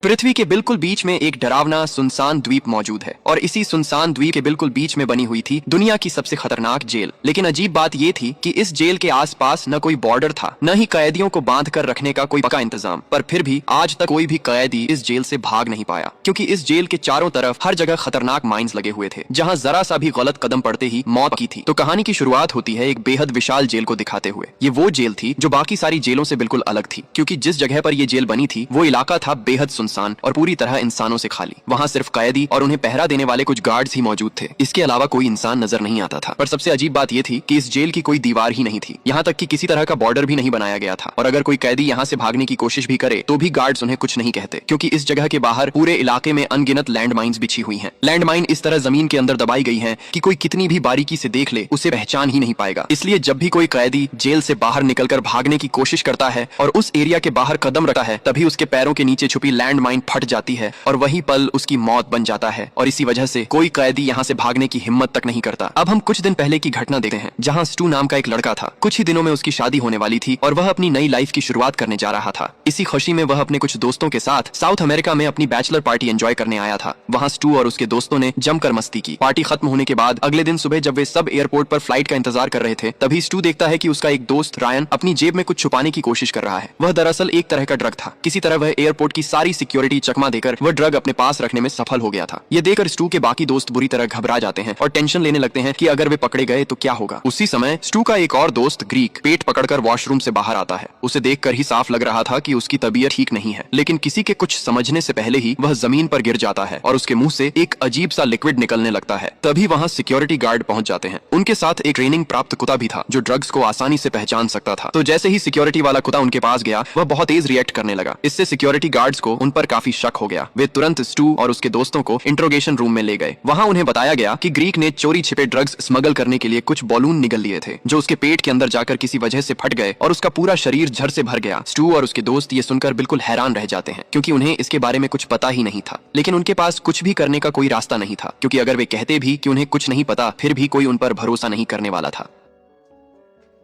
पृथ्वी के बिल्कुल बीच में एक डरावना सुनसान द्वीप मौजूद है और इसी सुनसान द्वीप के बिल्कुल बीच में बनी हुई थी दुनिया की सबसे खतरनाक जेल। लेकिन अजीब बात ये थी कि इस जेल के आसपास न कोई बॉर्डर था, न ही कैदियों को बांध कर रखने का कोई पक्का इंतजाम। पर फिर भी आज तक कोई भी कैदी इस जेल से भाग नहीं पाया, क्योंकि इस जेल के चारों तरफ हर जगह खतरनाक माइंस लगे हुए थे, जहाँ जरा सा भी गलत कदम पड़ते ही मौत की थी। तो कहानी की शुरुआत होती है एक बेहद विशाल जेल को दिखाते हुए। ये वो जेल थी जो बाकी सारी जेलों से बिल्कुल अलग थी, क्योंकि जिस जगह पर यह जेल बनी थी वो इलाका था बेहद सुनसान और पूरी तरह इंसानों से खाली। वहाँ सिर्फ कैदी और उन्हें पहरा देने वाले कुछ गार्ड्स ही मौजूद थे। इसके अलावा कोई इंसान नजर नहीं आता था। पर सबसे अजीब बात यह थी कि इस जेल की कोई दीवार ही नहीं थी, यहाँ तक कि किसी तरह का बॉर्डर भी नहीं बनाया गया था। और अगर कोई कैदी यहाँ से भागने की कोशिश भी करे तो भी गार्ड्स उन्हें कुछ नहीं कहते, क्योंकि इस जगह के बाहर पूरे इलाके में अनगिनत लैंड माइन्स बिछी हुई हैं। लैंड माइन इस तरह जमीन के अंदर दबाई गई हैं कि कोई कितनी भी बारीकी से देख ले उसे पहचान ही नहीं पाएगा। इसलिए जब भी कोई कैदी जेल से बाहर निकलकर भागने की कोशिश करता है और उस एरिया के बाहर कदम रखता है, तभी उसके पैरों के नीचे छुपी लैंड माइन फट जाती है और वही पल उसकी मौत बन जाता है। और इसी वजह से कोई कैदी यहाँ से भागने की हिम्मत तक नहीं करता। अब हम कुछ दिन पहले की घटना देखते हैं, जहाँ स्टू नाम का एक लड़का था। कुछ ही दिनों में उसकी शादी होने वाली थी और वह अपनी नई लाइफ की शुरुआत करने जा रहा था। इसी खुशी में वह अपने कुछ दोस्तों के साथ साउथ अमेरिका में अपनी बैचलर पार्टी एंजॉय करने आया था। वहाँ स्टू और उसके दोस्तों ने जमकर मस्ती की। पार्टी खत्म होने के बाद अगले दिन सुबह जब वे सब एयरपोर्ट पर फ्लाइट का इंतजार कर रहे थे, तभी स्टू देखता है कि उसका एक दोस्त रायन अपनी जेब में कुछ छुपाने की कोशिश कर रहा है। वह दरअसल एक तरह का ड्रग था। किसी तरह वह एयरपोर्ट की सारी सिक्योरिटी चकमा देकर वह ड्रग अपने पास रखने में सफल हो गया था। ये देखकर स्टू के बाकी दोस्त बुरी तरह घबरा जाते हैं और टेंशन लेने लगते हैं कि अगर वे पकड़े गए तो क्या होगा। उसी समय स्टू का एक और दोस्त ग्रीक पेट पकड़कर वॉशरूम से बाहर आता है। उसे देखकर ही साफ लग रहा था कि उसकी तबीयत ठीक नहीं है, लेकिन किसी के कुछ समझने से पहले ही वह जमीन पर गिर जाता है और उसके मुंह से एक अजीब सा लिक्विड निकलने लगता है। तभी वहाँ सिक्योरिटी गार्ड पहुंच जाते हैं। उनके साथ एक ट्रेनिंग प्राप्त कुत्ता भी था जो ड्रग्स को आसानी से पहचान सकता था। तो जैसे ही सिक्योरिटी वाला कुत्ता उनके पास गया, वह बहुत तेज रिएक्ट करने लगा। इससे सिक्योरिटी गार्ड्स को उन पर काफी शक हो गया। वे तुरंत स्टू और उसके दोस्तों को इंट्रोगेशन रूम में ले गए। वहाँ उन्हें बताया गया कि ग्रीक ने चोरी छिपे ड्रग्स स्मगल करने के लिए कुछ बॉलून निगल लिए थे, जो उसके पेट के अंदर जाकर किसी वजह से फट गए और उसका पूरा शरीर झर से भर गया। स्टू और उसके दोस्त ये सुनकर बिल्कुल हैरान रह जाते हैं, क्योंकि उन्हें इसके बारे में कुछ पता ही नहीं था। लेकिन उनके पास कुछ भी करने का कोई रास्ता नहीं था, क्योंकि अगर वे कहते भी कि उन्हें कुछ नहीं पता, फिर भी कोई उन पर भरोसा नहीं करने वाला था।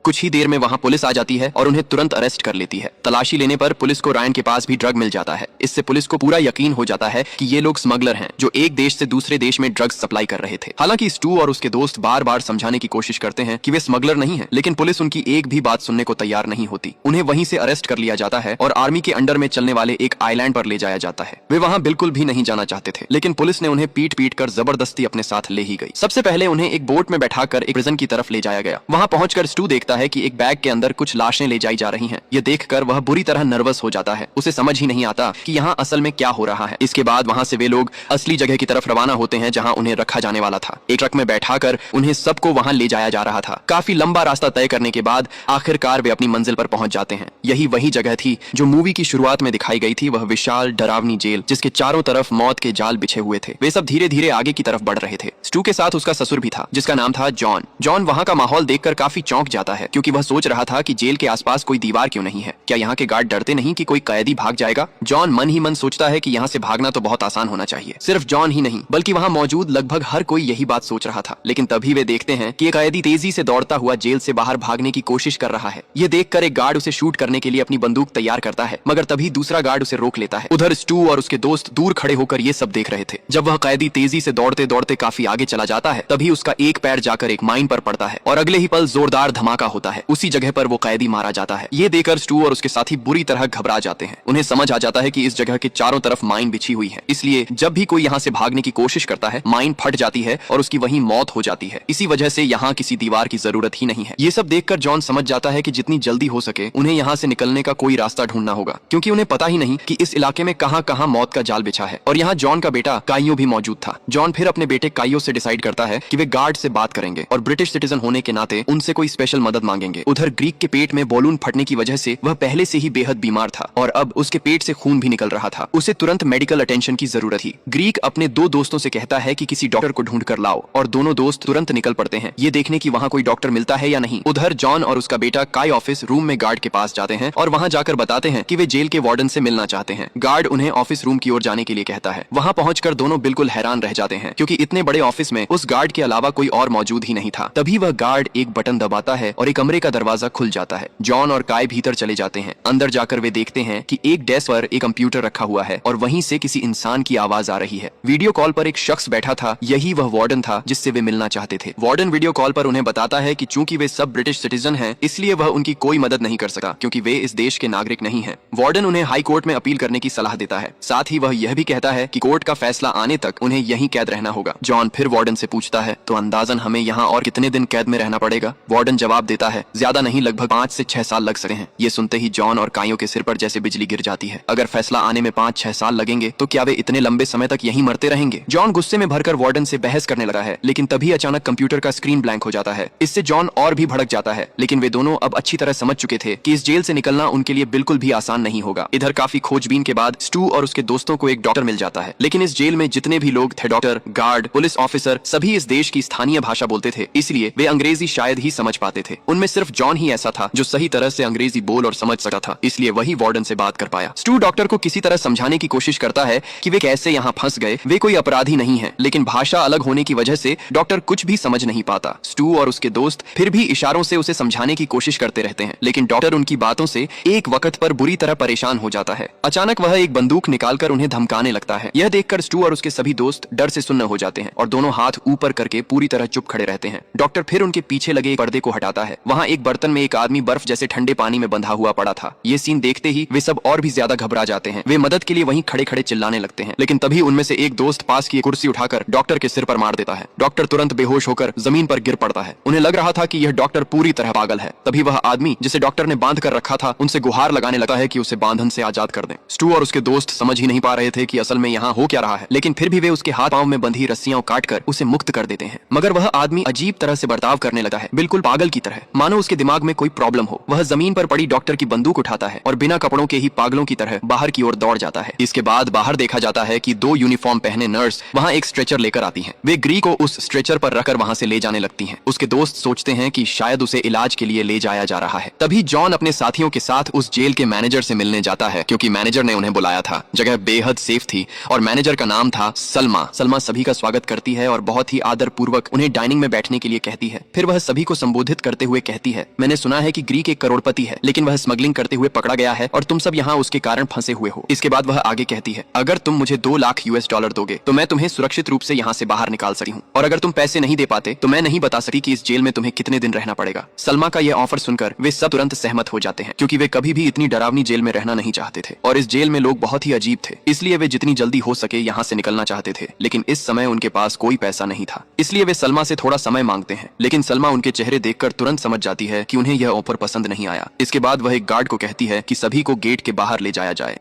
कुछ ही देर में वहां पुलिस आ जाती है और उन्हें तुरंत अरेस्ट कर लेती है। तलाशी लेने पर पुलिस को रायन के पास भी ड्रग मिल जाता है। इससे पुलिस को पूरा यकीन हो जाता है कि ये लोग स्मगलर हैं, जो एक देश से दूसरे देश में ड्रग्स सप्लाई कर रहे थे। हालांकि स्टू और उसके दोस्त बार बार समझाने की कोशिश करते हैं कि वे स्मगलर नहीं हैं, लेकिन पुलिस उनकी एक भी बात सुनने को तैयार नहीं होती। उन्हें वहीं से अरेस्ट कर लिया जाता है और आर्मी के अंडर में चलने वाले एक आइलैंड पर ले जाया जाता है। वे वहाँ बिल्कुल भी नहीं जाना चाहते थे, लेकिन पुलिस ने उन्हें पीट पीट कर जबरदस्ती अपने साथ ले ही गई। सबसे पहले उन्हें एक बोट में बैठाकर एक प्रिजन की तरफ ले जाया गया। वहाँ पहुंचकर स्टू देखता है कि एक बैग के अंदर कुछ लाशें ले जाई जा रही हैं। ये देखकर वह बुरी तरह नर्वस हो जाता है। उसे समझ ही नहीं आता कि यहाँ असल में क्या हो रहा है। इसके बाद वहाँ से वे लोग असली जगह की तरफ रवाना होते हैं, जहाँ उन्हें रखा जाने वाला था। एक ट्रक में बैठाकर उन्हें सबको वहाँ ले जाया जा रहा था। काफी लंबा रास्ता तय करने के बाद आखिरकार वे अपनी मंजिल पर पहुंच जाते हैं। यही वही जगह थी जो मूवी की शुरुआत में दिखाई गई थी, वह विशाल डरावनी जेल, जिसके चारों तरफ मौत के जाल बिछे हुए थे। वे सब धीरे धीरे आगे की तरफ बढ़ रहे थे। स्टू के साथ उसका ससुर भी था, जिसका नाम था जॉन। जॉन वहाँ का माहौल देखकर काफी चौंक जाता है, क्योंकि वह सोच रहा था कि जेल के आसपास कोई दीवार क्यों नहीं है। क्या यहाँ के गार्ड डरते नहीं कि कोई कैदी भाग जाएगा? जॉन मन ही मन सोचता है कि यहाँ से भागना तो बहुत आसान होना चाहिए। सिर्फ जॉन ही नहीं, बल्कि वहाँ मौजूद लगभग हर कोई यही बात सोच रहा था। लेकिन तभी वे देखते हैं कि एक कैदी तेजी से दौड़ता हुआ जेल से बाहर भागने की कोशिश कर रहा है। ये देखकर एक गार्ड उसे शूट करने के लिए अपनी बंदूक तैयार करता है, मगर तभी दूसरा गार्ड उसे रोक लेता है। उधर स्टू और उसके दोस्त दूर खड़े होकर ये सब देख रहे थे। जब वह कैदी तेजी से दौड़ते दौड़ते काफी आगे चला जाता है, तभी उसका एक पैर जाकर एक माइन पर पड़ता है और अगले ही पल जोरदार धमाका होता है। उसी जगह पर वो कैदी मारा जाता है। ये देखकर स्टू और उसके साथी बुरी तरह घबरा जाते हैं। उन्हें समझ आ जाता है कि इस जगह के चारों तरफ माइन बिछी हुई है, इसलिए जब भी कोई यहाँ से भागने की कोशिश करता है, माइन फट जाती है और उसकी वहीं मौत हो जाती है। इसी वजह से यहाँ किसी दीवार की जरूरत ही नहीं है। ये सब देखकर जॉन समझ जाता है कि जितनी जल्दी हो सके उन्हें यहाँ से निकलने का कोई रास्ता ढूंढना होगा, क्योंकि उन्हें पता ही नहीं कि इस इलाके में कहाँ कहाँ मौत का जाल बिछा है। और यहाँ जॉन का बेटा काइयो भी मौजूद था। जॉन फिर अपने बेटे काइयो से डिसाइड करता है कि वे गार्ड से बात करेंगे और ब्रिटिश सिटीजन होने के नाते उनसे कोई स्पेशल मदद मांगेंगे। उधर ग्रीक के पेट में बॉलून फटने की वजह से वह पहले से ही बेहद बीमार था और अब उसके पेट से खून भी निकल रहा था। उसे तुरंत मेडिकल अटेंशन की जरूरत थी। ग्रीक अपने दो दोस्तों से कहता है कि किसी डॉक्टर को ढूंढ कर लाओ और दोनों दोस्त तुरंत निकल पड़ते हैं, ये देखने की वहाँ कोई डॉक्टर मिलता है या नहीं। उधर जॉन और उसका बेटा काई ऑफिस रूम में गार्ड के पास जाते हैं और वहाँ जाकर बताते हैं कि वे जेल के वार्डन से मिलना चाहते हैं। गार्ड उन्हें ऑफिस रूम की ओर जाने के लिए कहता है। वहाँ पहुंचकर दोनों बिल्कुल हैरान रह जाते हैं, क्योंकि इतने बड़े ऑफिस में उस गार्ड के अलावा कोई और मौजूद ही नहीं था। तभी वह गार्ड एक बटन दबाता है और और एक कमरे का दरवाजा खुल जाता है। जॉन और काय भीतर चले जाते हैं। अंदर जाकर वे देखते हैं कि एक डेस्क पर एक कंप्यूटर रखा हुआ है और वहीं से किसी इंसान की आवाज आ रही है। वीडियो कॉल पर एक शख्स बैठा था, यही वह वार्डन था जिससे वे मिलना चाहते थे। वार्डन वीडियो कॉल पर उन्हें बताता है कि चूंकि वे सब ब्रिटिश सिटीजन हैं, इसलिए वह उनकी कोई मदद नहीं कर सका क्योंकि वे इस देश के नागरिक नहीं हैं। वार्डन उन्हें हाई कोर्ट में अपील करने की सलाह देता है। साथ ही वह यह भी कहता है कि कोर्ट का फैसला आने तक उन्हें यहीं कैद रहना होगा। जॉन फिर वार्डन से पूछता है, तो अंदाजन हमें यहाँ और कितने दिन कैद में रहना पड़ेगा? वार्डन जवाब देता है, ज्यादा नहीं, लगभग 5 से 6 साल लग सकते हैं। ये सुनते ही जॉन और काइयों के सिर पर जैसे बिजली गिर जाती है। अगर फैसला आने में 5-6 साल लगेंगे तो क्या वे इतने लंबे समय तक यहीं मरते रहेंगे? जॉन गुस्से में भरकर वार्डन से बहस करने लगा है, लेकिन तभी अचानक कंप्यूटर का स्क्रीन ब्लैंक हो जाता है। इससे जॉन और भी भड़क जाता है, लेकिन वे दोनों अब अच्छी तरह समझ चुके थे कि इस जेल से निकलना उनके लिए बिल्कुल भी आसान नहीं होगा। इधर काफी खोजबीन के बाद स्टू और उसके दोस्तों को एक डॉक्टर मिल जाता है, लेकिन इस जेल में जितने भी लोग थे, डॉक्टर, गार्ड, पुलिस ऑफिसर, सभी इस देश की स्थानीय भाषा बोलते थे, इसलिए वे अंग्रेजी शायद ही समझ पाते थे। उनमें सिर्फ जॉन ही ऐसा था जो सही तरह से अंग्रेजी बोल और समझ सकता था, इसलिए वही वार्डन से बात कर पाया। स्टू डॉक्टर को किसी तरह समझाने की कोशिश करता है कि वे कैसे यहाँ फंस गए, वे कोई अपराधी नहीं है, लेकिन भाषा अलग होने की वजह से डॉक्टर कुछ भी समझ नहीं पाता। स्टू और उसके दोस्त फिर भी इशारों से उसे समझाने की कोशिश करते रहते हैं, लेकिन डॉक्टर उनकी बातों से एक वक्त पर बुरी तरह परेशान हो जाता है। अचानक वह एक बंदूक निकालकर उन्हें धमकाने लगता है। यह देखकर स्टू और उसके सभी दोस्त डर से सुन्न हो जाते हैं और दोनों हाथ ऊपर करके पूरी तरह चुप खड़े रहते हैं। डॉक्टर फिर उनके पीछे लगे एक पर्दे को हटाता है। वहाँ एक बर्तन में एक आदमी बर्फ जैसे ठंडे पानी में बंधा हुआ पड़ा था। ये सीन देखते ही वे सब और भी ज्यादा घबरा जाते हैं। वे मदद के लिए वहीं खड़े खड़े चिल्लाने लगते हैं, लेकिन तभी उनमें से एक दोस्त पास की कुर्सी उठाकर डॉक्टर के सिर पर मार देता है। डॉक्टर तुरंत बेहोश होकर जमीन पर गिर पड़ता है। उन्हें लग रहा था कि यह डॉक्टर पूरी तरह पागल है। तभी वह आदमी जिसे डॉक्टर ने बांध कर रखा था उनसे गुहार लगाने लगता है कि उसे बांधन से आजाद कर दें। स्टू और उसके दोस्त समझ ही नहीं पा रहे थे कि असल में यहाँ हो क्या रहा है, लेकिन फिर भी वे उसके हाथ पांव में बंधी रस्सियां काटकर उसे मुक्त कर देते हैं। मगर वह आदमी अजीब तरह से बर्ताव करने लगा है, बिल्कुल पागल की तरह, मानो उसके दिमाग में कोई प्रॉब्लम हो। वह जमीन पर पड़ी डॉक्टर की बंदूक उठाता है और बिना कपड़ों के ही पागलों की तरह बाहर की ओर दौड़ जाता है। इसके बाद बाहर देखा जाता है कि 2 यूनिफॉर्म पहने नर्स वहाँ एक स्ट्रेचर लेकर आती हैं। वे ग्री को उस स्ट्रेचर पर रखकर वहाँ से ले जाने लगती हैं। उसके दोस्त सोचते हैं कि शायद उसे इलाज के लिए ले जाया जा रहा है। तभी जॉन अपने साथियों के साथ उस जेल के मैनेजर से मिलने जाता है, क्योंकि मैनेजर ने उन्हें बुलाया था। जगह बेहद सेफ थी और मैनेजर का नाम था सलमा। सलमा सभी का स्वागत करती है और बहुत ही आदर पूर्वक उन्हें डाइनिंग में बैठने के लिए कहती है। फिर वह सभी को संबोधित करते हुए कहती है, मैंने सुना है कि ग्रीक एक करोड़पति है, लेकिन वह स्मगलिंग करते हुए पकड़ा गया है और तुम सब यहाँ उसके कारण फंसे हुए हो। इसके बाद वह आगे कहती है, अगर तुम मुझे 2 लाख US डॉलर दोगे तो मैं तुम्हें सुरक्षित रूप से यहाँ से बाहर निकाल सकती हूँ, और अगर तुम पैसे नहीं दे पाते तो मैं नहीं बता सकती कि इस जेल में तुम्हें कितने दिन रहना पड़ेगा। सलमा का यह ऑफर सुनकर वे सब तुरंत सहमत हो जाते हैं, क्योंकि वे कभी भी इतनी डरावनी जेल में रहना नहीं चाहते थे और इस जेल में लोग बहुत ही अजीब थे, इसलिए वे जितनी जल्दी हो सके यहाँ से निकलना चाहते थे। लेकिन इस समय उनके पास कोई पैसा नहीं था, इसलिए वे सलमा से थोड़ा समय मांगते हैं, लेकिन सलमा उनके चेहरे देखकर तुरंत समझ जाती है कि उन्हें यह ऑफर पसंद नहीं आया। इसके बाद वह एक गार्ड को कहती है कि सभी को गेट के बाहर ले जाया जाए।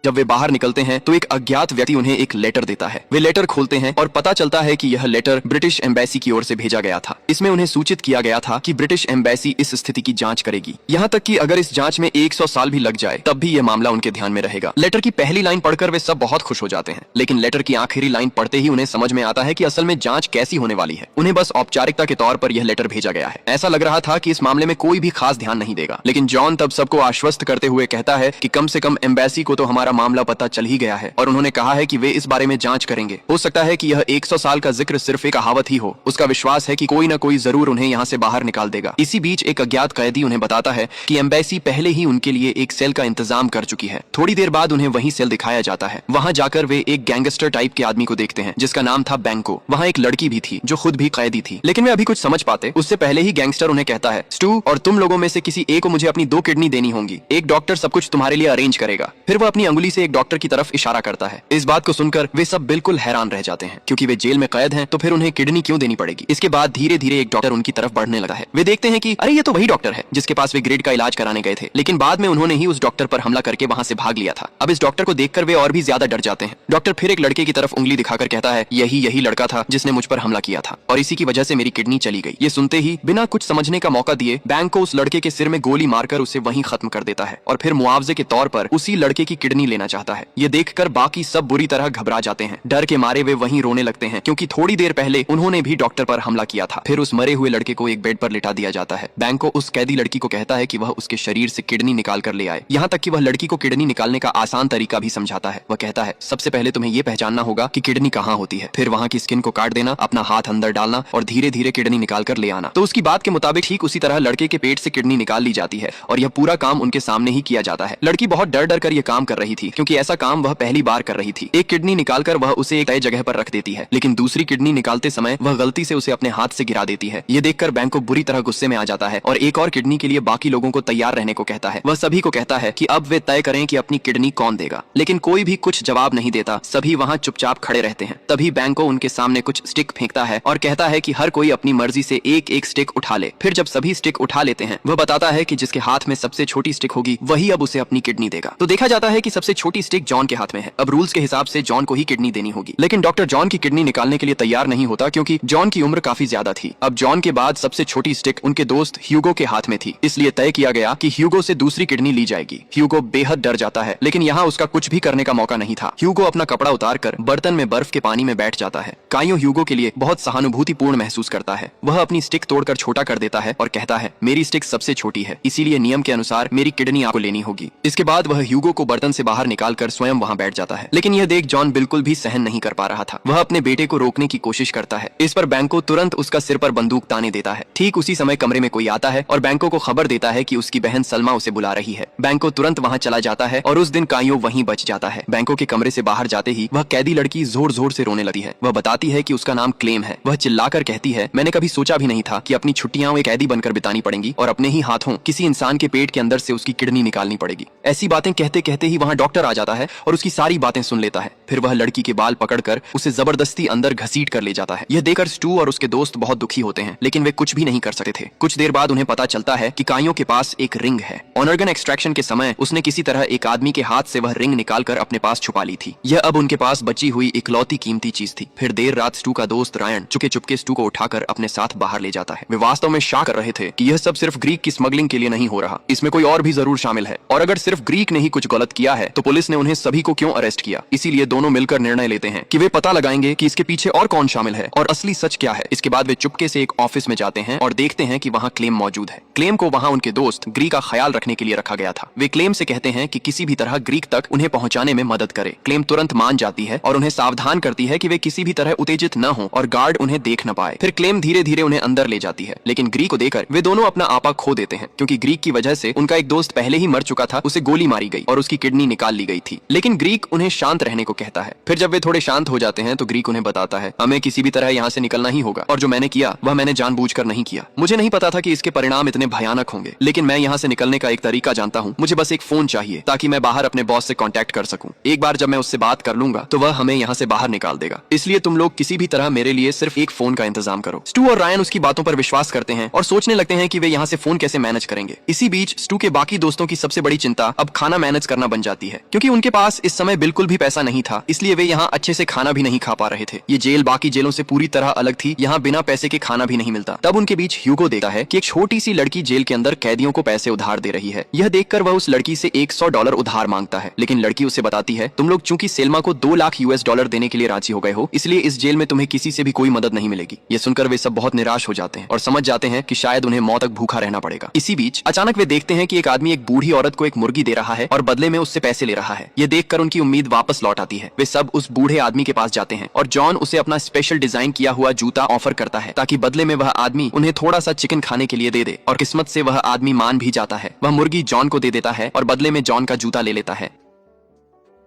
जब वे बाहर निकलते हैं तो एक अज्ञात व्यक्ति उन्हें एक लेटर देता है। वे लेटर खोलते हैं और पता चलता है कि यह लेटर ब्रिटिश एम्बेसी की ओर से भेजा गया था। इसमें उन्हें सूचित किया गया था कि ब्रिटिश एम्बेसी इस स्थिति की जांच करेगी, यहाँ तक कि अगर इस जांच में 100 साल भी लग जाए तब भी यह मामला उनके ध्यान में रहेगा। लेटर की पहली लाइन पढ़कर वे सब बहुत खुश हो जाते हैं, लेकिन लेटर की आखिरी लाइन पढ़ते ही उन्हें समझ में आता है कि असल में जांच कैसी होने वाली है। उन्हें बस औपचारिकता के तौर पर यह लेटर भेजा गया है। ऐसा लग रहा था कि इस मामले में कोई भी खास ध्यान नहीं देगा, लेकिन जॉन तब सबको आश्वस्त करते हुए कहता है कि कम से कम एम्बेसी को तो हमारा मामला पता चल ही गया है और उन्होंने कहा है कि वे इस बारे में जांच करेंगे। हो सकता है कि यह 100 साल का जिक्र सिर्फ एक कहावत ही हो। उसका विश्वास है कि कोई न कोई जरूर उन्हें यहाँ से बाहर निकाल देगा। इसी बीच एक अज्ञात कैदी उन्हें बताता है कि एम्बेसी पहले ही उनके लिए एक सेल का इंतजाम कर चुकी है। थोड़ी देर बाद उन्हें वही सेल दिखाया जाता है। वहाँ जाकर वे एक गैंगस्टर टाइप के आदमी को देखते हैं जिसका नाम था बैंको। वहाँ एक लड़की भी थी जो खुद भी कैदी थी, लेकिन वे अभी कुछ समझ पाते उससे पहले ही गैंगस्टर उन्हें कहता है, स्टू और तुम लोगों में से किसी एक को मुझे अपनी 2 किडनी देनी होंगी। एक डॉक्टर सब कुछ तुम्हारे लिए अरेंज करेगा। फिर वह अपनी अंगुली से एक डॉक्टर की तरफ इशारा करता है। इस बात को सुनकर वे सब बिल्कुल हैरान रह जाते हैं, क्योंकि वे जेल में कैद हैं तो फिर उन्हें किडनी क्यों देनी पड़ेगी। इसके बाद धीरे धीरे एक डॉक्टर उनकी तरफ बढ़ने लगा है। वे देखते हैं कि अरे ये तो वही डॉक्टर है जिसके पास वे ग्रेड का इलाज कराने गए थे, लेकिन बाद में उन्होंने ही उस डॉक्टर पर हमला करके वहां से भाग लिया था। अब इस डॉक्टर को देखकर वे और भी ज्यादा डर जाते हैं। डॉक्टर फिर एक लड़के की तरफ उंगली दिखाकर कहता है, यही लड़का था जिसने मुझ पर हमला किया था और इसी की वजह से मेरी किडनी चली गई। ये सुनते ही बिना कुछ समझने का मौका दिए बैंक को उस लड़के के सिर में गोली मारकर उसे वहीं खत्म कर देता है और फिर मुआवजे के तौर पर उसी लड़के की किडनी लेना चाहता है। ये देखकर बाकी सब बुरी तरह घबरा जाते हैं। डर के मारे वे वहीं रोने लगते हैं, क्योंकि थोड़ी देर पहले उन्होंने भी डॉक्टर पर हमला किया था। फिर उस मरे हुए लड़के को एक बेड पर लिटा दिया जाता है। बैंको उस कैदी लड़की को कहता है कि वह उसके शरीर से किडनी निकाल कर ले आए। यहाँ तक कि वह लड़की को किडनी निकालने का आसान तरीका भी समझाता है। वह कहता है, सबसे पहले तुम्हें यह पहचानना होगा कि किडनी कहाँ होती है, फिर वहाँ की स्किन को काट देना, अपना हाथ अंदर डालना और धीरे धीरे किडनी निकाल कर ले आना। तो उसकी बात के मुताबिक ठीक उसी तरह लड़के के पेट से किडनी निकाल ली जाती है और यह पूरा काम उनके सामने ही किया जाता है। लड़की बहुत डर डर कर यह काम कर रही थी, क्योंकि ऐसा काम वह पहली बार कर रही थी। एक किडनी निकालकर वह उसे एक तय जगह पर रख देती है, लेकिन दूसरी किडनी निकालते समय वह गलती से उसे अपने हाथ से गिरा देती है। ये देखकर बैंको बुरी तरह गुस्से में आ जाता है और एक और किडनी के लिए बाकी लोगों को तैयार रहने को कहता है। वह सभी को कहता है कि अब वे तय करें कि अपनी किडनी कौन देगा, लेकिन कोई भी कुछ जवाब नहीं देता। सभी वहाँ चुपचाप खड़े रहते हैं। तभी बैंको उनके सामने कुछ स्टिक फेंकता है और कहता है कि हर कोई अपनी मर्जी से एक एक स्टिक उठा ले। फिर जब सभी स्टिक उठा लेते हैं, वह बताता है कि जिसके हाथ में सबसे छोटी स्टिक होगी वही अब उसे अपनी किडनी देगा। तो देखा जाता है कि सबसे छोटी स्टिक जॉन के हाथ में है। अब रूल्स के हिसाब से जॉन को ही किडनी देनी होगी, लेकिन डॉक्टर जॉन की किडनी निकालने के लिए तैयार नहीं होता, क्योंकि जॉन की उम्र काफी ज्यादा थी। अब जॉन के बाद सबसे छोटी स्टिक उनके दोस्त ह्यूगो के हाथ में थी, इसलिए तय किया गया कि ह्यूगो से दूसरी किडनी ली जाएगी। ह्यूगो बेहद डर जाता है, लेकिन यहाँ उसका कुछ भी करने का मौका नहीं था। ह्यूगो अपना कपड़ा उतारकर बर्तन में बर्फ के पानी में बैठ जाता है। कायो ह्यूगो के लिए बहुत सहानुभूतिपूर्ण महसूस करता है। वह अपनी स्टिक तोड़कर छोटा कर देता है और कहता है, मेरी स्टिक सबसे छोटी है, इसीलिए नियम के अनुसार मेरी किडनी आपको लेनी होगी। इसके बाद वह ह्यूगो को बर्तन से बाहर निकालकर स्वयं वहाँ बैठ जाता है, लेकिन यह देख जॉन बिल्कुल भी सहन नहीं कर पा रहा था। वह अपने बेटे को रोकने की कोशिश करता है। इस पर बैंको तुरंत उसका सिर पर बंदूक ताने देता है। ठीक उसी समय कमरे में कोई आता है और बैंको को खबर देता है कि उसकी बहन सलमा उसे बुला रही है। बैंको तुरंत वहाँ चला जाता है और उस दिन कायो वहीं बच जाता है। बैंको के कमरे से बाहर जाते ही वह कैदी लड़की जोर जोर से रोने लगती है। वह बताती है कि उसका नाम क्लेम है। वह चिल्लाकर कहती है, मैंने कभी सोचा भी नहीं था कि अपनी छुट्टियां एक कैदी बनकर बितानी पड़ेंगी और अपने ही हाथों किसी इंसान के पेट के अंदर से उसकी किडनी निकालनी पड़ेगी। ऐसी बातें कहते कहते ही वहाँ डॉक्टर आ जाता है और उसकी सारी बातें सुन लेता है। फिर वह लड़की के बाल पकड़कर उसे जबरदस्ती अंदर घसीट कर ले जाता है। यह देखकर स्टू और उसके दोस्त बहुत दुखी होते हैं, लेकिन वे कुछ भी नहीं कर सकते थे। कुछ देर बाद उन्हें पता चलता है कि कायो के पास एक रिंग है। ऑर्गन एक्सट्रैक्शन के समय उसने किसी तरह एक आदमी के हाथ से वह रिंग निकालकर अपने पास छुपा ली थी। यह अब उनके पास बची हुई इकलौती कीमती चीज थी। फिर देर रात स्टू का दोस्त रायन चुपके चुपके स्टू को उठाकर अपने साथ बाहर ले जाता है। वे वास्तव में शक कर रहे थे कि यह सब सिर्फ ग्रीक की स्मगलिंग के लिए नहीं हो रहा, इसमें कोई और भी जरूर शामिल है, और अगर सिर्फ ग्रीक ने ही कुछ गलत किया है तो पुलिस ने उन्हें सभी को क्यों अरेस्ट किया। इसीलिए दोनों मिलकर निर्णय लेते हैं कि वे पता लगाएंगे कि इसके पीछे और कौन शामिल है और असली सच क्या है। इसके बाद वे चुपके से एक ऑफिस में जाते हैं और देखते हैं कि वहाँ क्लेम मौजूद है। क्लेम को वहाँ उनके दोस्त ग्रीक का ख्याल रखने के लिए रखा गया था। वे क्लेम से कहते हैं कि किसी भी तरह ग्रीक तक उन्हें पहुंचाने में मदद करे। क्लेम तुरंत मान जाती है और उन्हें सावधान करती है कि वे किसी भी तरह उत्तेजित न हो और गार्ड उन्हें देख न पाए। फिर क्लेम धीरे धीरे उन्हें अंदर ले जाती है, लेकिन ग्रीक को देखकर वे दोनों अपना आपा खो देते हैं, क्योंकि ग्रीक की वजह से उनका एक दोस्त पहले ही मर चुका था, उसे गोली मारी गई और उसकी किडनी निकाल ली गई थी। लेकिन ग्रीक उन्हें शांत रहने को कहता है। फिर जब वे थोड़े शांत हो जाते हैं तो ग्रीक उन्हें बताता है, हमें किसी भी तरह यहाँ से निकलना ही होगा, और जो मैंने किया वह मैंने जानबूझकर नहीं किया। मुझे नहीं पता था कि इसके परिणाम इतने भयानक होंगे, लेकिन मैं यहाँ से निकलने का एक तरीका जानता हूँ। मुझे बस एक फोन चाहिए ताकि मैं बाहर अपने बॉस से कांटेक्ट कर सकूं। एक बार जब मैं उससे बात कर लूंगा तो वह हमें यहाँ से बाहर निकाल देगा। इसलिए तुम लोग किसी भी तरह मेरे लिए सिर्फ एक फोन का इंतजाम करो। स्टू और रायन उसकी बातों पर विश्वास करते हैं और सोचने लगते हैं कि वे यहाँ से फोन कैसे मैनेज करेंगे। इसी बीच स्टू के बाकी दोस्तों की सबसे बड़ी चिंता अब खाना मैनेज करना बन जाती है, क्योंकि उनके पास इस समय बिल्कुल भी पैसा नहीं था, इसलिए वे यहाँ अच्छे से खाना भी नहीं खा पा रहे थे। ये जेल बाकी जेलों से पूरी तरह अलग थी, यहाँ बिना पैसे के खाना भी नहीं मिलता। तब उनके बीच ह्यूगो देखता है कि एक छोटी सी लड़की जेल के अंदर कैदियों को पैसे उधार दे रही है। यह देखकर वह उस लड़की से $100 उधार मांगता है, लेकिन लड़की उसे बताती है, तुम लोग चूंकि सेल्मा को $2 लाख देने के लिए राजी हो गए हो, इसलिए इस जेल में तुम्हें किसी से भी कोई मदद नहीं मिलेगी। ये सुनकर वे सब बहुत निराश हो जाते हैं और समझ जाते हैं कि शायद उन्हें मौत तक भूखा रहना पड़ेगा। इसी बीच अचानक वे देखते हैं कि एक आदमी एक बूढ़ी औरत को एक मुर्गी दे रहा है और बदले में उससे पैसे ले रहा है। ये देखकर उनकी उम्मीद वापस लौट आती है। वे सब उस बूढ़े आदमी के पास जाते हैं और जॉन उसे अपना स्पेशल डिजाइन किया हुआ जूता ऑफर करता है, ताकि बदले में वह आदमी उन्हें थोड़ा सा चिकन खाने के लिए दे दे। और किस्मत से वह आदमी मान भी जाता है। वह मुर्गी जॉन को दे देता है और बदले में जॉन का जूता ले लेता है।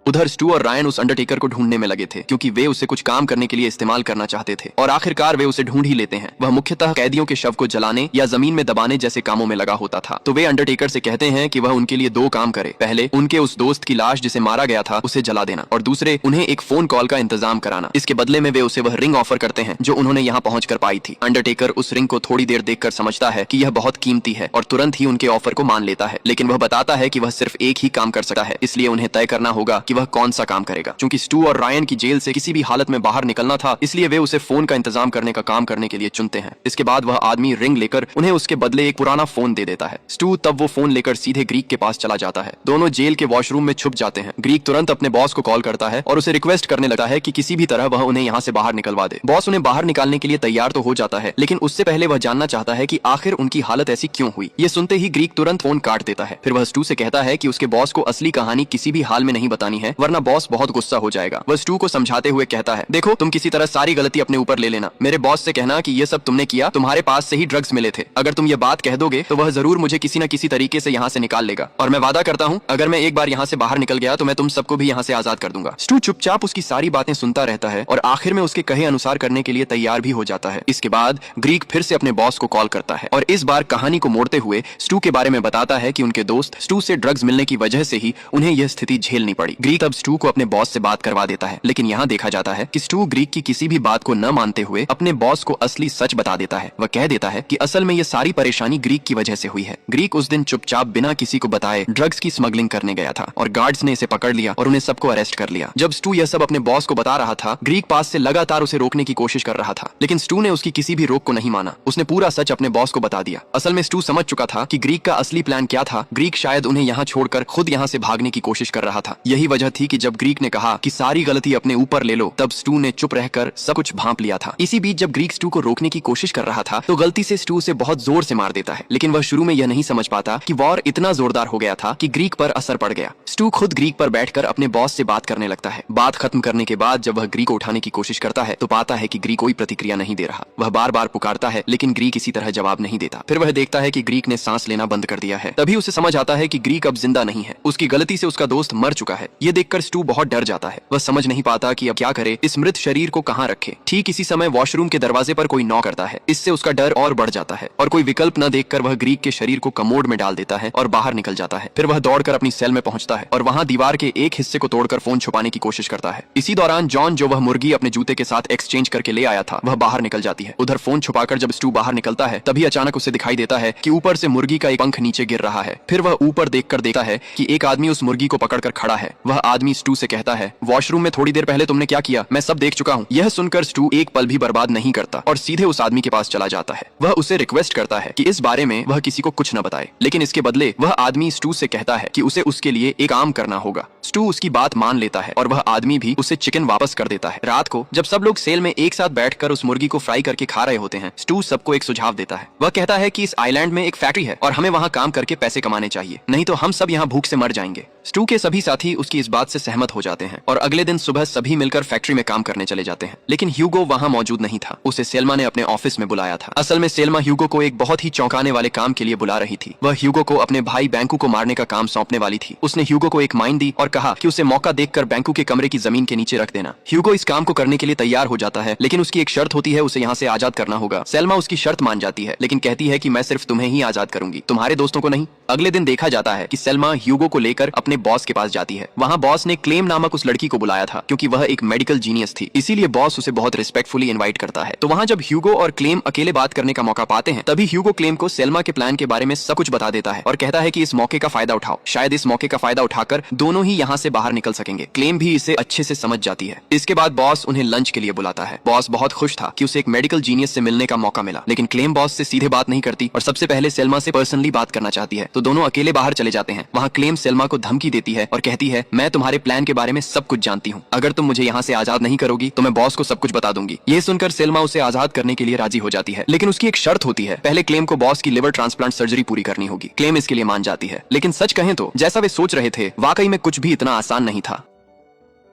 उधर स्टू और रायन उस अंडरटेकर को ढूंढने में लगे थे, क्योंकि वे उसे कुछ काम करने के लिए इस्तेमाल करना चाहते थे, और आखिरकार वे उसे ढूंढ ही लेते हैं। वह मुख्यतः कैदियों के शव को जलाने या जमीन में दबाने जैसे कामों में लगा होता था। तो वे अंडरटेकर से कहते हैं कि वह उनके लिए 2 काम करे। पहले उनके उस दोस्त की लाश जिसे मारा गया था उसे जला देना, और दूसरे उन्हें एक फोन कॉल का इंतजाम कराना। इसके बदले में वे उसे वह रिंग ऑफर करते हैं जो उन्होंने यहाँ पहुंच कर पाई थी। अंडरटेकर उस रिंग को थोड़ी देर देखकर समझता है कि यह बहुत कीमती है और तुरंत ही उनके ऑफर को मान लेता है, लेकिन वह बताता है कि वह सिर्फ एक ही काम कर सकता है, इसलिए उन्हें तय करना होगा कि वह कौन सा काम करेगा। चूंकि स्टू और रायन की जेल से किसी भी हालत में बाहर निकलना था, इसलिए वे उसे फोन का इंतजाम करने का काम करने के लिए चुनते हैं। इसके बाद वह आदमी रिंग लेकर उन्हें उसके बदले एक पुराना फोन दे देता है। स्टू तब वो फोन लेकर सीधे ग्रीक के पास चला जाता है। दोनों जेल के वॉशरूम में छुप जाते हैं। ग्रीक तुरंत अपने बॉस को कॉल करता है और उसे रिक्वेस्ट करने लगता है कि किसी भी तरह वह उन्हें यहाँ से बाहर निकलवा दे। बॉस उन्हें बाहर निकालने के लिए तैयार तो हो जाता है, लेकिन उससे पहले वह जानना चाहता है कि आखिर उनकी हालत ऐसी क्यों हुई। ये सुनते ही ग्रीक तुरंत फोन काट देता है। फिर वह स्टू से कहता है कि उसके बॉस को असली कहानी किसी भी हाल में नहीं बतानी है, वरना बॉस बहुत गुस्सा हो जाएगा। वह स्टू को समझाते हुए कहता है, देखो तुम किसी तरह सारी गलती अपने ऊपर ले लेना। मेरे बॉस से कहना कि ये सब तुमने किया, तुम्हारे पास से ही ड्रग्स मिले थे। अगर तुम ये बात कह दोगे तो वह जरूर मुझे किसी न किसी तरीके से यहाँ से निकाल लेगा, और मैं वादा करता हूँ अगर मैं एक बार यहाँ से बाहर निकल गया तो मैं तुम सबको भी यहाँ से आजाद कर दूंगा। स्टू चुपचाप उसकी सारी बातें सुनता रहता है और आखिर में उसके कहे अनुसार करने के लिए तैयार भी हो जाता है। इसके बाद ग्रीक फिर से अपने बॉस को कॉल करता है और इस बार कहानी को मोड़ते हुए स्टू के बारे में बताता है कि उनके दोस्त स्टू से ड्रग्स मिलने की वजह से ही उन्हें यह स्थिति झेलनी पड़ी। ग्रीक अब स्टू को अपने बॉस से बात करवा देता है, लेकिन यहाँ देखा जाता है कि स्टू ग्रीक की किसी भी बात को न मानते हुए अपने बॉस को असली सच बता देता है। वह कह देता है कि असल में यह सारी परेशानी ग्रीक की वजह से हुई है। ग्रीक उस दिन चुपचाप बिना किसी को बताए ड्रग्स की स्मगलिंग करने गया था और गार्ड्स ने इसे पकड़ लिया और उन्हें सबको अरेस्ट कर लिया। जब स्टू यह सब अपने बॉस को बता रहा था, ग्रीक पास से लगातार उसे रोकने की कोशिश कर रहा था, लेकिन स्टू ने उसकी किसी भी रोक को नहीं माना। उसने पूरा सच अपने बॉस को बता दिया। असल में स्टू समझ चुका था कि ग्रीक का असली प्लान क्या था। ग्रीक शायद उन्हें यहाँ छोड़कर खुद यहाँ से भागने की कोशिश कर रहा था। यही वजह थी कि जब ग्रीक ने कहा कि सारी गलती अपने ऊपर ले लो, तब स्टू ने चुप रहकर सब कुछ भांप लिया था। इसी बीच जब ग्रीक स्टू को रोकने की कोशिश कर रहा था तो गलती से स्टू उसे बहुत जोर से मार देता है, लेकिन वह शुरू में यह नहीं समझ पाता कि वॉर इतना जोरदार हो गया था कि ग्रीक पर असर पड़ गया। स्टू खुद ग्रीक पर बैठकर अपने बॉस से बात करने लगता है। बात खत्म करने के बाद जब वह ग्रीक को उठाने की कोशिश करता है तो पाता है कि ग्रीक कोई प्रतिक्रिया नहीं दे रहा। वह बार बार पुकारता है, लेकिन ग्रीक किसी तरह जवाब नहीं देता। फिर वह देखता है कि ग्रीक ने सांस लेना बंद कर दिया है। तभी उसे समझ आता है कि ग्रीक अब जिंदा नहीं है। उसकी गलती से उसका दोस्त मर चुका है। ये देखकर स्टू बहुत डर जाता है। वह समझ नहीं पाता कि अब क्या करे, इस मृत शरीर को कहाँ रखे। ठीक इसी समय वॉशरूम के दरवाजे पर कोई नॉक करता है। इससे उसका डर और बढ़ जाता है और कोई विकल्प न देखकर वह ग्रीक के शरीर को कमोड में डाल देता है और बाहर निकल जाता है। फिर वह दौड़कर अपनी सेल में पहुंचता है और वहां दीवार के एक हिस्से को तोड़कर फोन छुपाने की कोशिश करता है। इसी दौरान जॉन, जो वह मुर्गी अपने जूते के साथ एक्सचेंज करके ले आया था, वह बाहर निकल जाती है। उधर फोन छुपाकर जब स्टू बाहर निकलता है तभी अचानक उसे दिखाई देता है कि ऊपर से मुर्गी का एक पंख नीचे गिर रहा है। फिर वह ऊपर देखकर देखता है कि एक आदमी उस मुर्गी को पकड़कर खड़ा है। वह आदमी स्टू से कहता है, वॉशरूम में थोड़ी देर पहले तुमने क्या किया मैं सब देख चुका हूँ। यह सुनकर स्टू एक पल भी बर्बाद नहीं करता और सीधे उस आदमी के पास चला जाता है। वह उसे रिक्वेस्ट करता है कि इस बारे में वह किसी को कुछ न बताए, लेकिन इसके बदले वह आदमी स्टू से कहता है कि उसे उसके लिए एक काम करना होगा। स्टू उसकी बात मान लेता है और वह आदमी भी उसे चिकन वापस कर देता है। रात को जब सब लोग सेल में एक साथ बैठकर उस मुर्गी को फ्राई करके खा रहे होते हैं, स्टू सबको एक सुझाव देता है। वह कहता है कि इस आइलैंड में एक फैक्ट्री है और हमें वहाँ काम करके पैसे कमाने चाहिए, नहीं तो हम सब यहाँ भूख से मर जाएंगे। स्टू के सभी साथी उसकी इस बात से सहमत हो जाते हैं और अगले दिन सुबह सभी मिलकर फैक्ट्री में काम करने चले जाते हैं। लेकिन ह्यूगो वहाँ मौजूद नहीं था। उसे सेल्मा ने अपने ऑफिस में बुलाया था। असल में सेल्मा ह्यूगो को एक बहुत ही चौंकाने वाले काम के लिए बुला रही थी। वह ह्यूगो को अपने भाई बैंकू को मारने का काम सौंपने वाली थी। उसने ह्यूगो को एक माइन दी और कहा कि उसे मौका देखकर बैंकू के कमरे की जमीन के नीचे रख देना। ह्यूगो इस काम को करने के लिए तैयार हो जाता है, लेकिन उसकी एक शर्त होती है, उसे यहाँ से आजाद करना होगा। सेल्मा उसकी शर्त मान जाती है, लेकिन कहती है कि मैं सिर्फ तुम्हें ही आजाद करूंगी, तुम्हारे दोस्तों को नहीं। अगले दिन देखा जाता है कि सेल्मा ह्यूगो को लेकर अपने बॉस के पास जाती है। वहाँ बॉस ने क्लेम नामक उस लड़की को बुलाया था, क्योंकि वह एक मेडिकल जीनियस थी, इसीलिए बॉस उसे बहुत रिस्पेक्टफुली इनवाइट करता है। तो वहाँ जब ह्यूगो और क्लेम अकेले बात करने का मौका पाते हैं, तभी ह्यूगो क्लेम को सेल्मा के प्लान के बारे में सब कुछ बता देता है और कहता है कि इस मौके का फायदा उठाओ। शायद इस मौके का फायदा उठाकर दोनों ही यहाँ से बाहर निकल सकेंगे। क्लेम भी इसे अच्छे से समझ जाती है। इसके बाद बॉस उन्हें लंच के लिए बुलाता है। बॉस बहुत खुश था कि उसे एक मेडिकल जीनियस से मिलने का मौका मिला, लेकिन क्लेम बॉस से सीधे बात नहीं करती और सबसे पहले सेल्मा से पर्सनली बात करना चाहती है। तो दोनों अकेले बाहर चले जाते हैं। वहाँ क्लेम सेल्मा को धमकी देती है और कहती है, मैं तुम्हारे प्लान के बारे में सब कुछ जानती हूँ। अगर तुम मुझे यहाँ से आजाद नहीं करोगी तो मैं बॉस को सब कुछ बता दूंगी। ये सुनकर सेल्मा उसे आजाद करने के लिए राजी हो जाती है, लेकिन उसकी एक शर्त होती है, पहले क्लेम को बॉस की लिवर ट्रांसप्लांट सर्जरी पूरी करनी होगी। क्लेम इसके लिए मान जाती है, लेकिन सच कहें तो जैसा वे सोच रहे थे वाकई में कुछ भी इतना आसान नहीं था।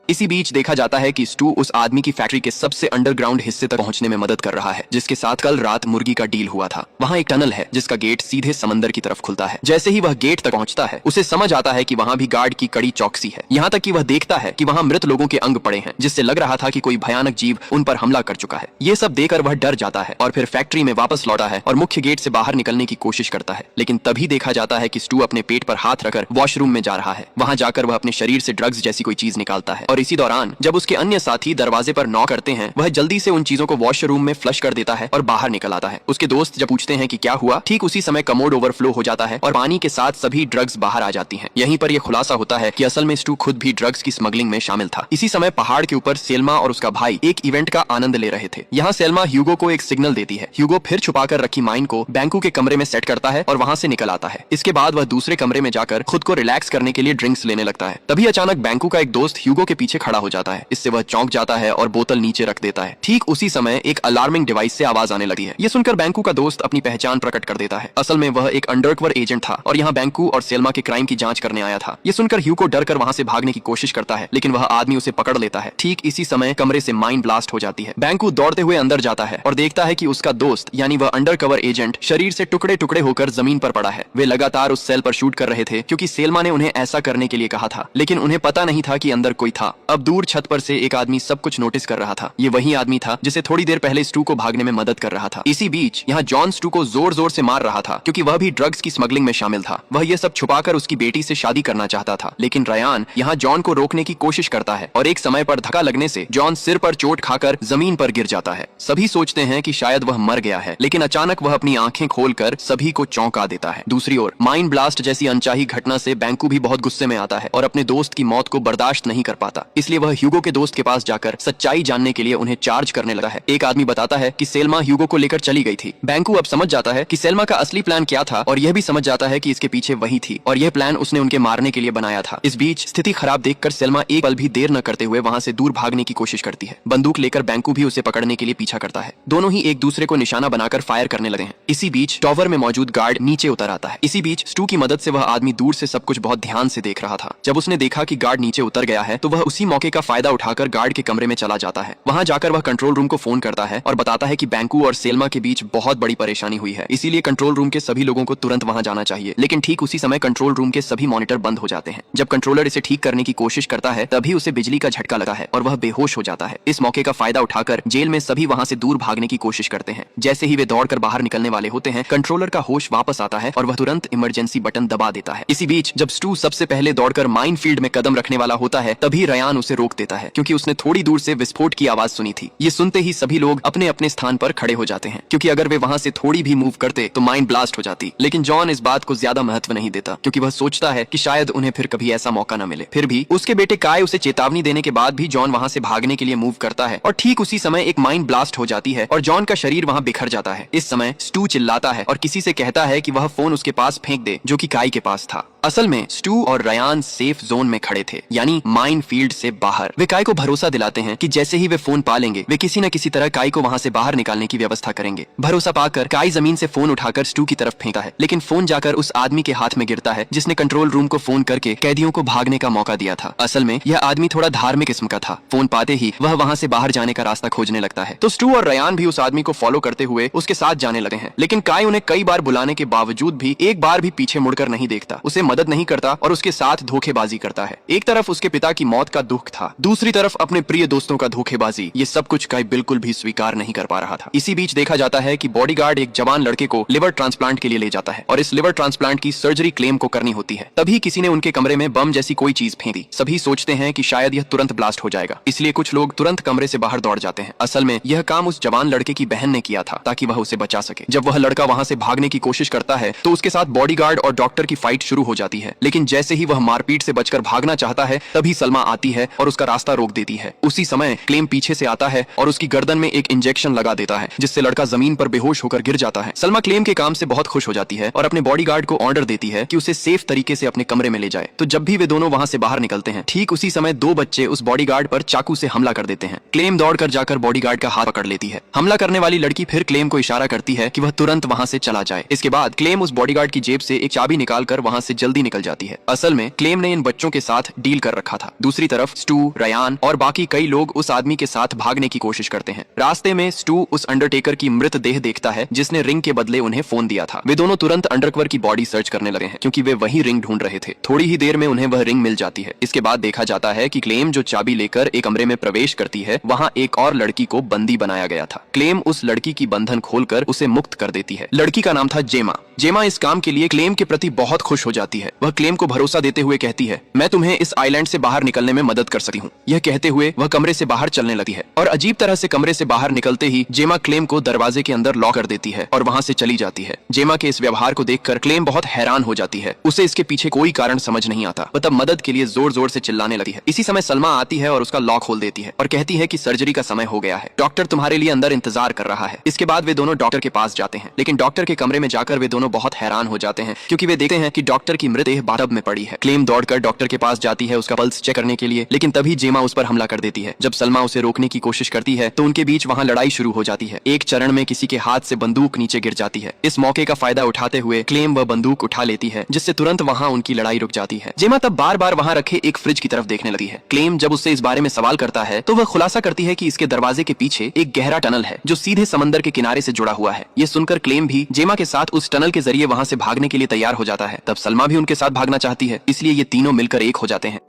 इसी बीच देखा जाता है कि स्टू उस आदमी की फैक्ट्री के सबसे अंडरग्राउंड हिस्से तक पहुंचने में मदद कर रहा है, जिसके साथ कल रात मुर्गी का डील हुआ था। वहां एक टनल है जिसका गेट सीधे समंदर की तरफ खुलता है। जैसे ही वह गेट तक पहुंचता है, उसे समझ आता है कि वहां भी गार्ड की कड़ी चौकसी है। यहाँ तक कि वह देखता है कि वहां मृत लोगों के अंग पड़े हैं, जिससे लग रहा था कि कोई भयानक जीव उन पर हमला कर चुका है। ये सब देखकर वह डर जाता है और फिर फैक्ट्री में वापस लौटा है और मुख्य गेट से बाहर निकलने की कोशिश करता है। लेकिन तभी देखा जाता है कि स्टू अपने पेट पर हाथ रखकर वॉशरूम में जा रहा है। वहां जाकर वह अपने शरीर से ड्रग्स जैसी कोई चीज निकालता है और इसी दौरान जब उसके अन्य साथी दरवाजे पर नॉक करते हैं, वह जल्दी से उन चीजों को वॉशरूम में फ्लश कर देता है और बाहर निकल आता है। उसके दोस्त जब पूछते हैं कि क्या हुआ, ठीक उसी समय कमोड ओवरफ्लो हो जाता है और पानी के साथ सभी ड्रग्स बाहर आ जाती हैं। यहीं पर यह खुलासा होता है कि असल में स्टू खुद भी ड्रग्स की स्मगलिंग में शामिल था। इसी समय पहाड़ के ऊपर सेल्मा और उसका भाई एक इवेंट का आनंद ले रहे थे। यहाँ सेल्मा ह्यूगो को एक सिग्नल देती है। ह्यूगो फिर छुपाकर रखी माइन को बैंकू के कमरे में सेट करता है और वहाँ से निकल आता है। इसके बाद वह दूसरे कमरे में जाकर खुद को रिलैक्स करने के लिए ड्रिंक्स लेने लगता है। तभी अचानक बैंकू का एक दोस्त ह्यूगो के पीछे खड़ा हो जाता है। इससे वह चौंक जाता है और बोतल नीचे रख देता है। ठीक उसी समय एक अलार्मिंग डिवाइस से आवाज आने लगती है। ये सुनकर बैंकू का दोस्त अपनी पहचान प्रकट कर देता है। असल में वह एक अंडरकवर एजेंट था और यहाँ बैंकू और सेल्मा के क्राइम की जांच करने आया था। ये सुनकर ह्यूगो डर कर वहाँ से भागने की कोशिश करता है, लेकिन वह आदमी उसे पकड़ लेता है। ठीक इसी समय कमरे से माइन ब्लास्ट हो जाती है। बैंकू दौड़ते हुए अंदर जाता है और देखता है कि उसका दोस्त यानी वह अंडरकवर एजेंट शरीर से टुकड़े टुकड़े होकर जमीन पर पड़ा है। वे लगातार उस सेल पर शूट कर रहे थे क्योंकि सेल्मा ने उन्हें ऐसा करने के लिए कहा था, लेकिन उन्हें पता नहीं था कि अंदर कोई था। अब दूर छत पर से एक आदमी सब कुछ नोटिस कर रहा था। ये वही आदमी था जिसे थोड़ी देर पहले स्टू को भागने में मदद कर रहा था। इसी बीच यहाँ जॉन स्टू को जोर जोर से मार रहा था क्योंकि वह भी ड्रग्स की स्मगलिंग में शामिल था। वह ये सब छुपाकर उसकी बेटी से शादी करना चाहता था, लेकिन रयान यहाँ जॉन को रोकने की कोशिश करता है और एक समय पर धक्का लगने से जॉन सिर पर चोट खाकर जमीन पर गिर जाता है। सभी सोचते हैं कि शायद वह मर गया है, लेकिन अचानक वह अपनी आंखें खोलकर सभी को चौंका देता है। दूसरी ओर माइन ब्लास्ट जैसी अनचाही घटना से बैंकू भी बहुत गुस्से में आता है और अपने दोस्त की मौत को बर्दाश्त नहीं कर पाता। इसलिए वह ह्यूगो के दोस्त के पास जाकर सच्चाई जानने के लिए उन्हें चार्ज करने लगा है। एक आदमी बताता है कि सेल्मा ह्यूगो को लेकर चली गई थी। बैंकू अब समझ जाता है कि सेल्मा का असली प्लान क्या था और यह भी समझ जाता है कि इसके पीछे वही थी और यह प्लान उसने उनके मारने के लिए बनाया था। इस बीच स्थिति खराब देखकर सेल्मा एक पल भी देर न करते हुए वहां से दूर भागने की कोशिश करती है। बंदूक लेकर बैंकू भी उसे पकड़ने के लिए पीछा करता है। दोनों ही एक दूसरे को निशाना बनाकर फायर करने लगे हैं। इसी बीच टॉवर में मौजूद गार्ड नीचे उतर आता है। इसी बीच स्टू की मदद से वह आदमी दूर से सब कुछ बहुत ध्यान से देख रहा था। जब उसने देखा कि गार्ड नीचे उतर गया है तो वह उसी मौके का फायदा उठाकर गार्ड के कमरे में चला जाता है। वहां जाकर वह कंट्रोल रूम को फोन करता है और बताता है कि बैंकू और सेल्मा के बीच बहुत बड़ी परेशानी हुई है, इसीलिए कंट्रोल रूम के सभी लोगों को तुरंत वहां जाना चाहिए। लेकिन ठीक उसी समय कंट्रोल रूम के सभी मॉनिटर बंद हो जाते हैं। जब कंट्रोलर इसे ठीक करने की कोशिश करता है तभी उसे बिजली का झटका लगा है और वह बेहोश हो जाता है। इस मौके का फायदा उठाकर जेल में सभी वहां से दूर भागने की कोशिश करते हैं। जैसे ही वे दौड़कर बाहर निकलने वाले होते हैं, कंट्रोलर का होश वापस आता है और वह तुरंत इमरजेंसी बटन दबा देता है। इसी बीच जब स्टू सबसे पहले दौड़कर माइन फील्ड में कदम रखने वाला होता है तभी रयान उसे रोक देता है क्योंकि उसने थोड़ी दूर से विस्फोट की आवाज सुनी थी। ये सुनते ही सभी लोग अपने अपने स्थान पर खड़े हो जाते हैं क्योंकि अगर वे वहां से थोड़ी भी मूव करते तो माइन ब्लास्ट हो जाती। लेकिन जॉन इस बात को ज्यादा महत्व नहीं देता क्योंकि वह सोचता है कि शायद उन्हें फिर कभी ऐसा मौका न मिले। फिर भी उसके बेटे काय उसे चेतावनी देने के बाद भी जॉन वहां से भागने के लिए मूव करता है और ठीक उसी समय एक माइन ब्लास्ट हो जाती है और जॉन का शरीर वहां बिखर जाता है। इस समय स्टू चिल्लाता है और किसी से कहता है कि वह फोन उसके पास फेंक दे जो कि काय के पास था। असल में स्टू और रयान सेफ जोन में खड़े थे, यानी माइन फील्ड से बाहर। वे काय को भरोसा दिलाते हैं कि जैसे ही वे फोन पा लेंगे वे किसी न किसी तरह काय को वहां से बाहर निकालने की व्यवस्था करेंगे। भरोसा पाकर काय जमीन से फोन उठाकर स्टू की तरफ फेंकता है, लेकिन फोन जाकर उस आदमी के हाथ में गिरता है जिसने कंट्रोल रूम को फोन करके कैदियों को भागने का मौका दिया था। असल में यह आदमी थोड़ा धार्मिक किस्म का था। फोन पाते ही वह वहां से बाहर जाने का रास्ता खोजने लगता है तो स्टू और रयान भी उस आदमी को फॉलो करते हुए उसके साथ जाने लगे हैं। लेकिन काय उन्हें कई बार बुलाने के बावजूद भी एक बार भी पीछे मुड़कर नहीं देखता, उसे मदद नहीं करता और उसके साथ धोखेबाजी करता है। एक तरफ उसके पिता की मौत का दुख था, दूसरी तरफ अपने प्रिय दोस्तों का धोखेबाजी। ये सब कुछ काय बिल्कुल भी स्वीकार नहीं कर पा रहा था। इसी बीच देखा जाता है कि बॉडीगार्ड एक जवान लड़के को लिवर ट्रांसप्लांट के लिए ले जाता है और इस लिवर ट्रांसप्लांट की सर्जरी क्लेम को करनी होती है। तभी किसी ने उनके कमरे में बम जैसी कोई चीज फेंक दी। सभी सोचते हैं कि शायद यह तुरंत ब्लास्ट हो जाएगा, इसलिए कुछ लोग तुरंत कमरे से बाहर दौड़ जाते हैं। असल में यह काम उस जवान लड़के की बहन ने किया था ताकि वह उसे बचा सके। जब वह लड़का वहां से भागने की कोशिश करता है तो उसके साथ बॉडीगार्ड और डॉक्टर की फाइट शुरू हो जाती है। लेकिन जैसे ही वह मारपीट से बचकर भागना चाहता है तभी सलमा आती है और उसका रास्ता रोक देती है। उसी समय क्लेम पीछे से आता है और उसकी गर्दन में एक इंजेक्शन लगा देता है जिससे लड़का जमीन पर बेहोश होकर गिर जाता है। सलमा क्लेम के काम से बहुत खुश हो जाती है और अपने बॉडीगार्ड को ऑर्डर देती है कि उसे सेफ तरीके से अपने कमरे में ले जाए। तो जब भी वे दोनों वहां से बाहर निकलते हैं ठीक उसी समय दो बच्चे उस बॉडीगार्ड पर चाकू से हमला कर देते हैं। क्लेम दौड़कर जाकर बॉडीगार्ड का हाथ पकड़ लेती है। हमला करने वाली लड़की फिर क्लेम को इशारा करती है कि वह तुरंत वहां से चला जाए। इसके बाद क्लेम उस बॉडीगार्ड की जेब से एक चाबी निकालकर वहां से जल्दी निकल जाती है। असल में क्लेम ने इन बच्चों के साथ डील कर रखा था। दूसरी तरफ स्टू, रयान और बाकी कई लोग उस आदमी के साथ भागने की कोशिश करते हैं। रास्ते में स्टू उस अंडरटेकर की मृत देह देखता है जिसने रिंग के बदले उन्हें फोन दिया था। वे दोनों तुरंत अंडरकवर की बॉडी सर्च करने लगे हैं क्योंकि वे वही रिंग ढूंढ रहे थे। थोड़ी ही देर में उन्हें वह रिंग मिल जाती है। इसके बाद देखा जाता है कि क्लेम जो चाबी लेकर एक कमरे में प्रवेश करती है वहां एक और लड़की को बंदी बनाया गया था। क्लेम उस लड़की की बंधन खोलकर उसे मुक्त कर देती है। लड़की का नाम था जेमा। जेमा इस काम के लिए क्लेम के प्रति बहुत खुश हो जाती है। वह क्लेम को भरोसा देते हुए कहती है, मैं तुम्हें इस आइलैंड से बाहर निकलने में मदद कर सकती हूँ। यह कहते हुए वह कमरे से बाहर चलने लगती है और अजीब तरह से कमरे से बाहर निकलते ही जेमा क्लेम को दरवाजे के अंदर लॉक कर देती है और वहाँ से चली जाती है। जेमा के इस व्यवहार को देखकर क्लेम बहुत हैरान हो जाती है। उसे इसके पीछे कोई कारण समझ नहीं आता। वह तब मदद के लिए जोर जोर से चिल्लाने लगती है। इसी समय सलमा आती है और उसका लॉक खोल देती है और कहती है कि सर्जरी का समय हो गया है, डॉक्टर तुम्हारे लिए अंदर इंतजार कर रहा है। इसके बाद वे दोनों डॉक्टर के पास जाते हैं, लेकिन डॉक्टर के कमरे में जाकर वे दोनों बहुत हैरान हो जाते हैं क्योंकि वे देखते हैं कि डॉक्टर की मृतदेह बाथटब में पड़ी है। क्लेम दौड़कर डॉक्टर के पास जाती है उसका पल्स चेक करने के लिए, लेकिन तभी जेमा उस पर हमला कर देती है। जब सलमा उसे रोकने की कोशिश करती है तो उनके बीच वहाँ लड़ाई शुरू हो जाती है। एक चरण में किसी के हाथ से बंदूक नीचे गिर जाती है। इस मौके का फायदा उठाते हुए क्लेम वह बंदूक उठा लेती है, जिससे तुरंत वहाँ उनकी लड़ाई रुक जाती है। जेमा तब बार बार वहाँ रखे एक फ्रिज की तरफ देखने लगती है। क्लेम जब उससे इस बारे में सवाल करता है तो वह खुलासा करती है कि इसके दरवाजे के पीछे एक गहरा टनल है जो सीधे समंदर के किनारे से जुड़ा हुआ है। ये सुनकर क्लेम भी जेमा के साथ उस टनल के जरिए वहाँ से भागने के लिए तैयार हो जाता है। तब सलमा भी उनके साथ भागना चाहती है, इसलिए ये तीनों मिलकर एक हो जाते हैं।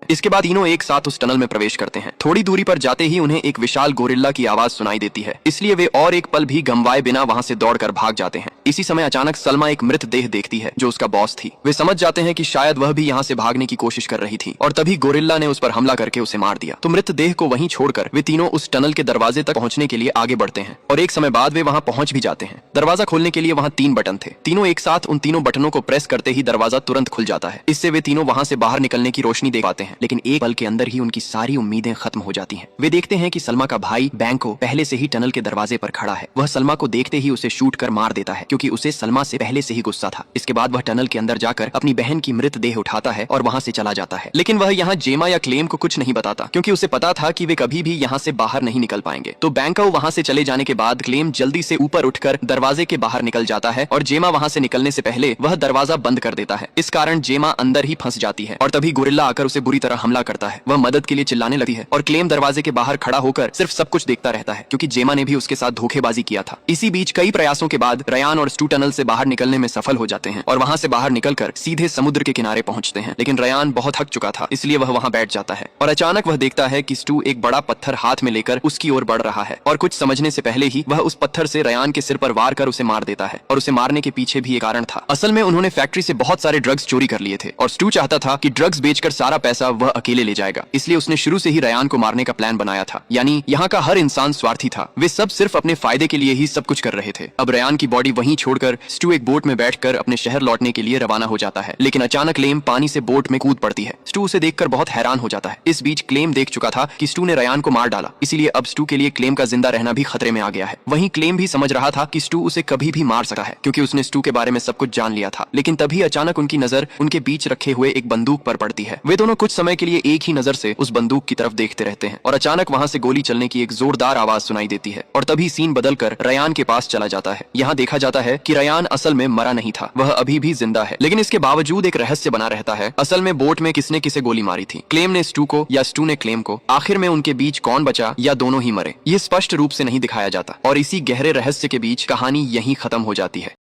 इसके बाद तीनों एक साथ उस टनल में प्रवेश करते हैं। थोड़ी दूरी पर जाते ही उन्हें एक विशाल गोरिल्ला की आवाज सुनाई देती है, इसलिए वे और एक पल भी गंवाए बिना वहां से दौड़कर भाग जाते हैं। इसी समय अचानक सलमा एक मृतदेह देखती है जो उसका बॉस थी। वे समझ जाते हैं कि शायद वह भी यहाँ से भागने की कोशिश कर रही थी और तभी गोरिल्ला ने उस पर हमला करके उसे मार दिया। तो मृतदेह को वहीं छोड़कर वे तीनों उस टनल के दरवाजे तक पहुंचने के लिए आगे बढ़ते हैं और एक समय बाद वे वहां पहुंच भी जाते हैं। दरवाजा खोलने के लिए वहां 3 बटन थे। तीनों एक साथ उन तीनों बटनों को प्रेस करते ही दरवाजा तुरंत खुल जाता है। इससे वे तीनों वहां से बाहर निकलने की रोशनी देख पाते हैं, लेकिन एक पल के अंदर ही उनकी सारी उम्मीदें खत्म हो जाती हैं। वे देखते हैं कि सलमा का भाई बैंको पहले से ही टनल के दरवाजे पर खड़ा है। वह सलमा को देखते ही उसे शूट कर मार देता है क्योंकि उसे सलमा से पहले से ही गुस्सा था। इसके बाद वह टनल के अंदर जाकर अपनी बहन की मृतदेह उठाता है और वहां से चला जाता है, लेकिन वह यहाँ जेमा या क्लेम को कुछ नहीं बताता क्योंकि उसे पता था कि वे कभी भी यहाँ से बाहर नहीं निकल पाएंगे। तो बैंको वहां से चले जाने के बाद क्लेम जल्दी से ऊपर उठकर दरवाजे के बाहर निकल जाता है और जेमा वहां से निकलने से पहले वह दरवाजा बंद कर देता है। इस कारण जेमा अंदर ही फंस जाती है और तभी गोरिल्ला आकर उसे बुरी तरह हमला करता है। वह मदद के लिए चिल्लाने लगती है और क्लेम दरवाजे के बाहर खड़ा होकर सिर्फ सब कुछ देखता रहता है क्योंकि जेमा ने भी उसके साथ धोखेबाजी किया था। इसी बीच कई प्रयासों के बाद रयान और स्टू टनल से बाहर निकलने में सफल हो जाते हैं और वहां से बाहर निकलकर सीधे समुद्र के किनारे पहुंचते हैं, लेकिन रयान बहुत थक चुका था इसलिए वह वहां बैठ जाता है और अचानक वह देखता है कि स्टू एक बड़ा पत्थर हाथ में लेकर उसकी ओर बढ़ रहा है और कुछ समझने से पहले ही वह उस पत्थर से रयान के सिर पर वार कर उसे मार देता है। और उसे मारने के पीछे भी एक कारण था। असल में उन्होंने फैक्ट्री से बहुत सारे ड्रग्स चोरी कर लिए थे और स्टू चाहता था कि ड्रग्स बेचकर सारा पैसा वह अकेले ले जाएगा, इसलिए उसने शुरू से ही रयान को मारने का प्लान बनाया था। यानी यहाँ का हर इंसान स्वार्थी था। वे सब सिर्फ अपने फायदे के लिए ही सब कुछ कर रहे थे। अब रयान की बॉडी वहीं छोड़कर स्टू एक बोट में बैठकर अपने शहर लौटने के लिए रवाना हो जाता है, लेकिन अचानक क्लेम पानी से बोट में कूद पड़ती है। स्टू उसे देखकर बहुत हैरान हो जाता है। इस बीच क्लेम देख चुका था कि स्टू ने रयान को मार डाला, इसीलिए अब स्टू के लिए क्लेम का जिंदा रहना भी खतरे में आ गया है। वहीं क्लेम भी समझ रहा था कि स्टू उसे कभी भी मार सकता है क्योंकि उसने स्टू के बारे में सब कुछ जान लिया था। लेकिन तभी अचानक उनकी नजर उनके बीच रखे हुए एक बंदूक पर पड़ती है। वे दोनों कुछ समय के लिए एक ही नजर से उस बंदूक की तरफ देखते रहते हैं और अचानक वहां से गोली चलने की एक जोरदार आवाज सुनाई देती है और तभी सीन बदलकर रयान के पास चला जाता है। यहाँ देखा जाता है कि रयान असल में मरा नहीं था, वह अभी भी जिंदा है, लेकिन इसके बावजूद एक रहस्य बना रहता है। असल में बोट में किसने किसे गोली मारी थी, क्लेम ने स्टू को या स्टू ने क्लेम को? आखिर में उनके बीच कौन बचा या दोनों ही मरे, ये स्पष्ट रूप से नहीं दिखाया जाता और इसी गहरे रहस्य के बीच कहानी यहीं खत्म हो जाती है।